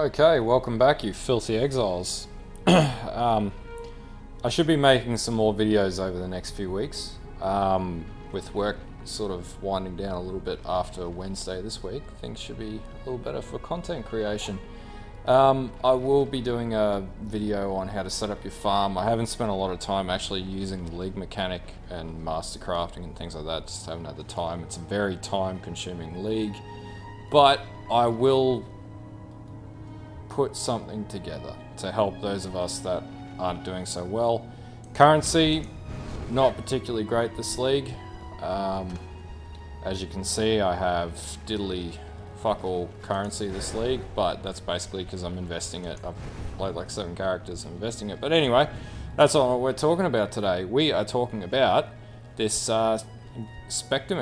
Okay, welcome back, you filthy exiles. I should be making some more videos over the next few weeks, with work sort of winding down a little bit after Wednesday this week. Things should be a little better for content creation. I will be doing a video on how to set up your farm. I haven't spent a lot of time actually using the League mechanic and master crafting and things like that, just haven't had the time. It's a very time consuming league, but I will put something together to help those of us that aren't doing so well. Currency, not particularly great this league. As you can see, I have diddly fuck all currency this league, but that's basically because I'm investing it. I've played like 7 characters, I'm investing it. But anyway, that's not what we're talking about today. We are talking about this Spectre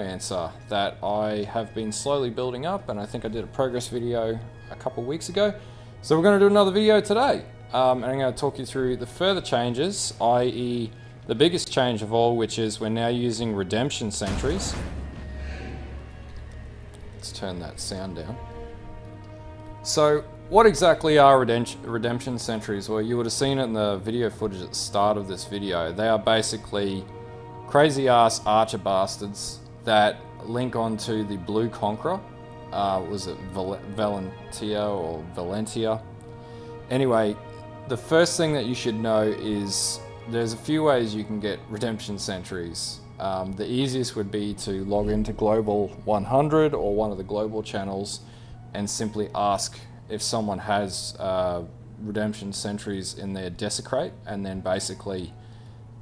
that I have been slowly building up, and I think I did a progress video a couple weeks ago. So we're going to do another video today, and I'm going to talk you through the further changes, i.e. the biggest change of all, which is we're now using redemption sentries. Let's turn that sound down. So what exactly are redemption sentries? Well, you would have seen it in the video footage at the start of this video. They are basically crazy ass archer bastards that link onto the blue conqueror. Was it Valentia or Valentia? Anyway, the first thing that you should know is there's a few ways you can get redemption sentries. The easiest would be to log into Global 100 or one of the global channels and simply ask if someone has redemption sentries in their desecrate, and then basically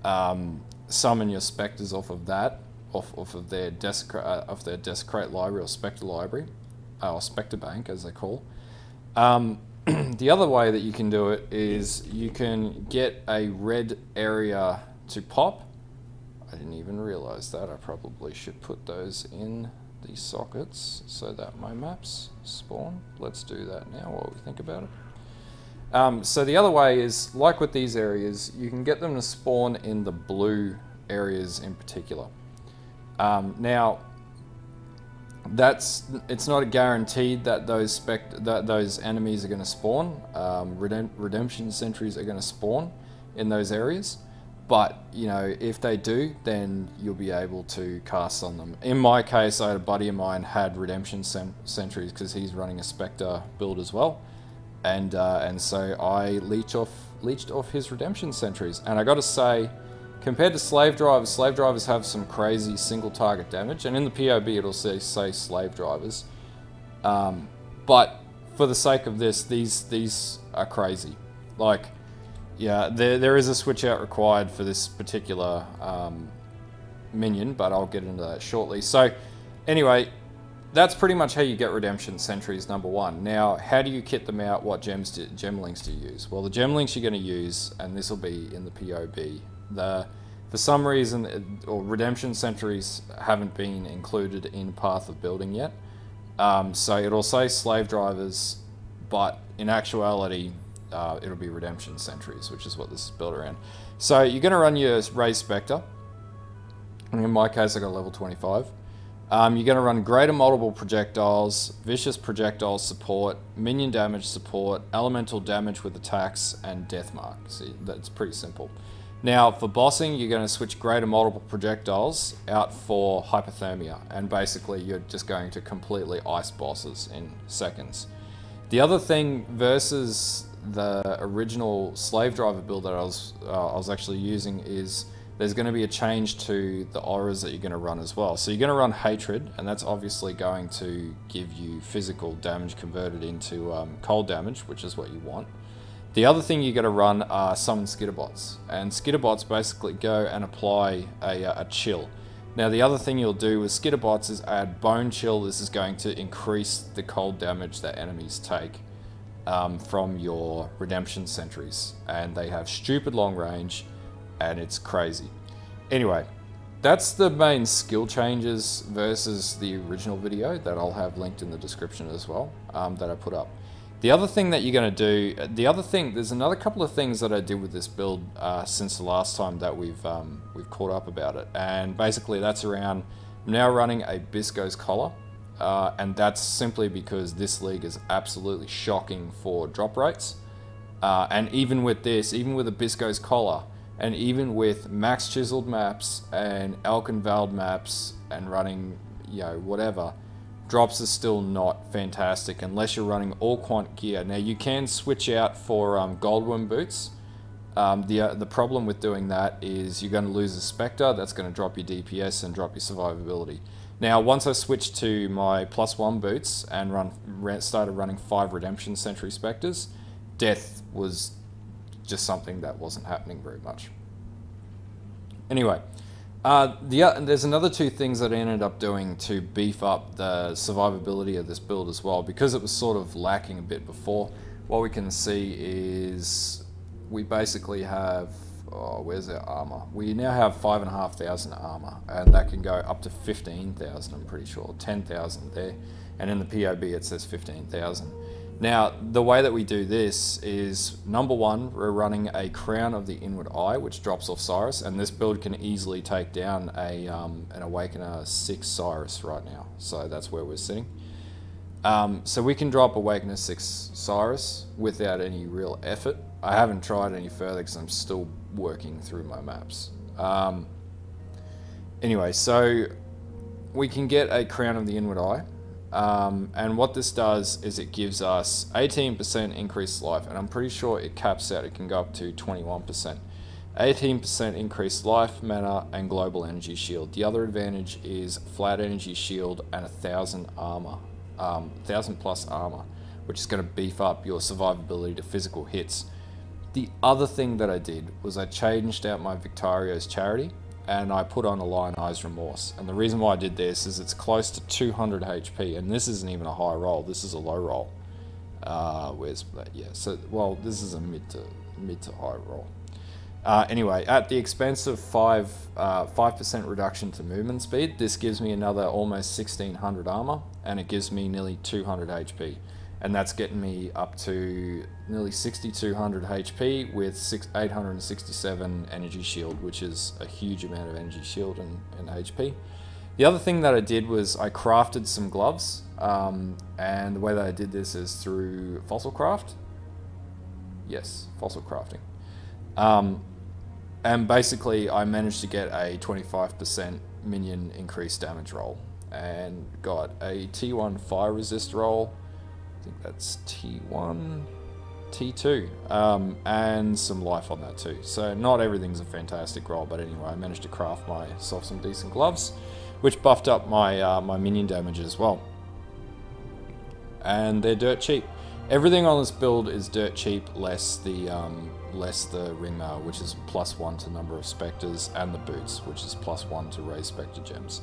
summon your specters off of that, off of their desecrate library or spectre library, or spectre bank as they call. The other way that you can do it is you can get a red area to pop. I didn't even realize that. I probably should put those in the sockets so that my maps spawn. Let's do that now while we think about it. So the other way is, like with these areas, you can get them to spawn in the blue areas in particular. Now, it's not a guaranteed that those enemies are going to spawn. Redemption sentries are going to spawn in those areas, but you know, if they do, then you'll be able to cast on them. In my case, I had a buddy of mine had redemption sentries because he's running a Spectre build as well, and so I leached off his redemption sentries, and I got to say, compared to slave drivers have some crazy single target damage, and in the PoB it'll say slave drivers. But for the sake of this, these are crazy. Like, yeah, there is a switch out required for this particular minion, but I'll get into that shortly. So anyway, that's pretty much how you get redemption sentries, number one. Now, how do you kit them out? What gem links do you use? Well, the gem links you're going to use, and this will be in the PoB. For some reason, or redemption sentries haven't been included in path of building yet. So it'll say slave drivers, but in actuality, it'll be redemption sentries, which is what this is built around. So you're going to run your raised Spectre. In my case, I got level 25. You're going to run greater multiple projectiles, vicious projectile support, minion damage support, elemental damage with attacks, and death mark. See, that's pretty simple. Now, for bossing, you're going to switch greater multiple projectiles out for hypothermia, and basically you're just going to completely ice bosses in seconds. The other thing versus the original slave driver build that I was actually using is there's going to be a change to the auras that you're going to run as well. So you're going to run hatred, and that's obviously going to give you physical damage converted into cold damage, which is what you want. The other thing you got to run are summon skitterbots, and skitterbots basically go and apply a chill. Now, the other thing you'll do with skitterbots is add bone chill. This is going to increase the cold damage that enemies take from your redemption sentries, and they have stupid long range, and it's crazy. Anyway, that's the main skill changes versus the original video that I'll have linked in the description as well, that I put up. The other thing that you're going to do, there's another couple of things that I did with this build since the last time that we've caught up about it, and basically that's around, I'm now running a Bisco's collar, and that's simply because this league is absolutely shocking for drop rates. And even with this, even with Abyssco's Collar, and even with max chiseled maps and Alkenwald maps and running, you know, whatever, drops are still not fantastic unless you're running all quant gear. Now you can switch out for Goldworm boots. The problem with doing that is you're going to lose a Spectre. That's going to drop your DPS and drop your survivability. Now once I switched to my +1 boots and started running 5 Redemption Sentry Spectres, death was just something that wasn't happening very much. Anyway, there's another 2 things that I ended up doing to beef up the survivability of this build as well, because it was sort of lacking a bit before. What we can see is we basically have, oh, where's our armor? We now have 5,500 armor, and that can go up to 15,000, I'm pretty sure, 10,000 there, and in the POB it says 15,000. Now, the way that we do this is, number 1, we're running a Crown of the Inward Eye, which drops off Cyrus, and this build can easily take down an Awakener 6 Cyrus right now. So that's where we're sitting. So we can drop Awakener 6 Cyrus without any real effort. I haven't tried any further because I'm still working through my maps. Anyway, so we can get a Crown of the Inward Eye. And what this does is it gives us 18% increased life, and I'm pretty sure it caps out, it can go up to 21%. 18% increased life, mana, and global energy shield. The other advantage is flat energy shield and 1,000 armor, 1,000 plus armor, which is going to beef up your survivability to physical hits. The other thing that I did was I changed out my Victario's Charity, and I put on a Lionized Remorse. And the reason why I did this is it's close to 200 HP, and this isn't even a high roll, this is a low roll. Where's that? Yeah, so, well, this is a mid to high roll. Anyway, at the expense of 5% reduction to movement speed, this gives me another almost 1,600 armor, and it gives me nearly 200 HP. And that's getting me up to nearly 6,200 HP with 867 energy shield, which is a huge amount of energy shield and HP. The other thing that I did was I crafted some gloves, and the way that I did this is through fossil craft. Yes, fossil crafting. And basically I managed to get a 25% minion increased damage roll, and got a T1 fire resist roll. I think that's T1, T2, and some life on that too. So not everything's a fantastic roll, but anyway, I managed to craft myself some decent gloves, which buffed up my my minion damage as well. And they're dirt cheap. Everything on this build is dirt cheap, less the ringmail, which is +1 to number of specters, and the boots, which is +1 to raise specter gems.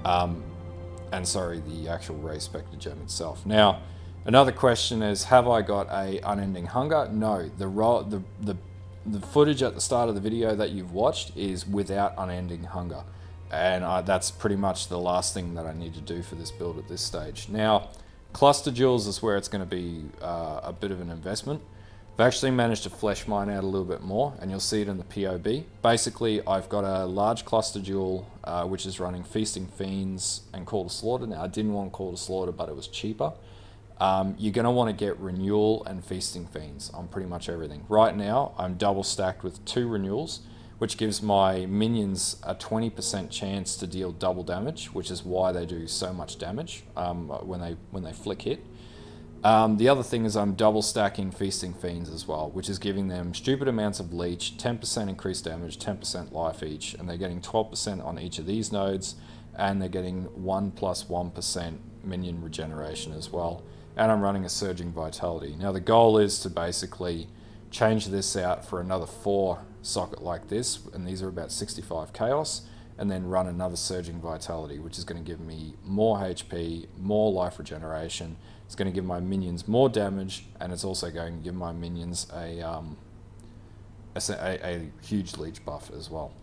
And sorry, the actual raise specter gem itself. Now, another question is, have I got a unending hunger? No, the footage at the start of the video that you've watched is without unending hunger, and that's pretty much the last thing that I need to do for this build at this stage. Now, cluster jewels is where it's going to be a bit of an investment. I've actually managed to flesh mine out a little bit more, and you'll see it in the POB. Basically, I've got a large cluster jewel, which is running Feasting Fiends and Call to Slaughter. Now, I didn't want Call to Slaughter, but it was cheaper. You're going to want to get Renewal and Feasting Fiends on pretty much everything. Right now, I'm double stacked with 2 Renewals, which gives my minions a 20% chance to deal double damage, which is why they do so much damage when they flick hit. The other thing is I'm double stacking Feasting Fiends as well, which is giving them stupid amounts of leech, 10% increased damage, 10% life each, and they're getting 12% on each of these nodes, and they're getting 1 plus 1% minion regeneration as well. And I'm running a Surging Vitality. Now the goal is to basically change this out for another 4 socket like this, and these are about 65 chaos, and then run another Surging Vitality, which is going to give me more HP, more life regeneration. It's going to give my minions more damage, and it's also going to give my minions a huge leech buff as well.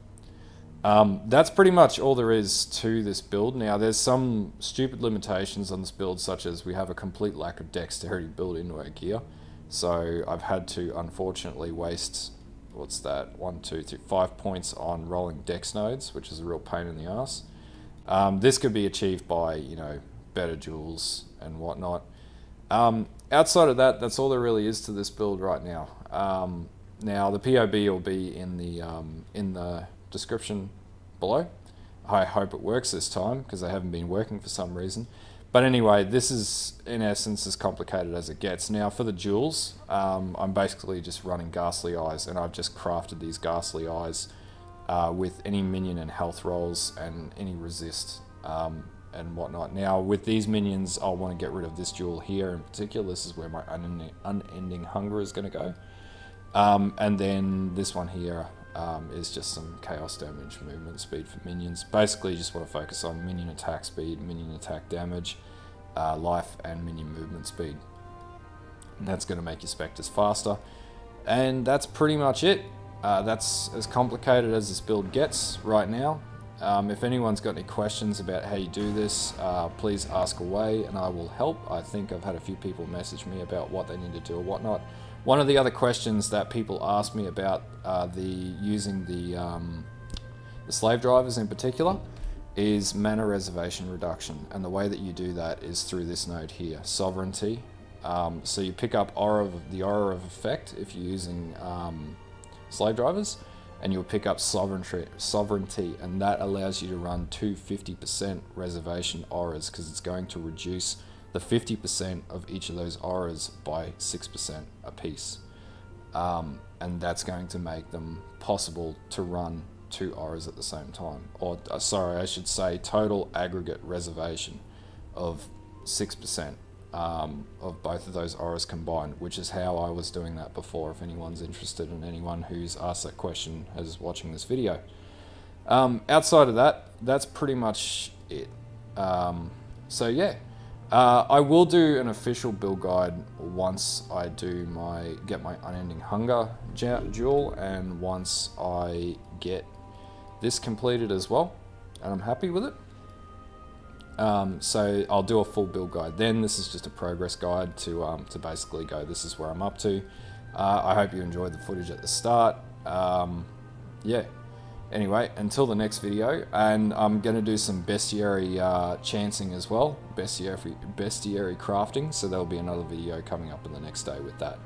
That's pretty much all there is to this build. Now, there's some stupid limitations on this build, such as we have a complete lack of dexterity built into our gear. So I've had to, unfortunately, waste, what's that, 1, 2, 3, 5 points on rolling dex nodes, which is a real pain in the ass. This could be achieved by, you know, better jewels and whatnot. Outside of that, that's all there really is to this build right now. Now the POB will be in the description below. I hope it works this time because they haven't been working for some reason. But anyway, this is in essence as complicated as it gets. Now for the jewels, I'm basically just running Ghastly Eyes, and I've just crafted these Ghastly Eyes with any minion and health rolls and any resist and whatnot. Now with these minions, I'll want to get rid of this jewel here in particular. This is where my unending hunger is going to go. And then this one here is just some chaos damage, movement speed for minions. Basically you just want to focus on minion attack speed, minion attack damage, life and minion movement speed. And that's going to make your Spectres faster. And that's pretty much it. That's as complicated as this build gets right now. If anyone's got any questions about how you do this, please ask away and I will help. I think I've had a few people message me about what they need to do or whatnot. One of the other questions that people ask me about using the slave drivers in particular is mana reservation reduction, and the way that you do that is through this node here, sovereignty. So you pick up the aura of effect if you're using slave drivers, and you'll pick up sovereignty, and that allows you to run 50% reservation auras because it's going to reduce the 50% of each of those auras by 6% a piece. And that's going to make them possible to run 2 auras at the same time. Or, sorry, I should say total aggregate reservation of 6% of both of those auras combined, which is how I was doing that before, if anyone's interested, and anyone who's asked that question is watching this video. Outside of that, that's pretty much it. So yeah. I will do an official build guide once I do get my unending hunger jewel, and once I get this completed as well, and I'm happy with it. So I'll do a full build guide then. This is just a progress guide to basically go, this is where I'm up to. I hope you enjoyed the footage at the start. Yeah. Anyway, until the next video, and I'm going to do some bestiary chancing as well, bestiary crafting, so there'll be another video coming up in the next day with that.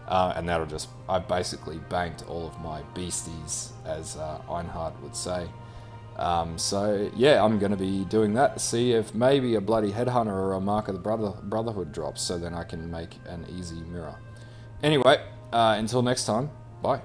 And that'll just, I've basically banked all of my beasties, as Einhard would say. So yeah, I'm going to be doing that to see if maybe a bloody headhunter or a mark of the Brotherhood drops, so then I can make an easy mirror. Anyway, until next time, bye.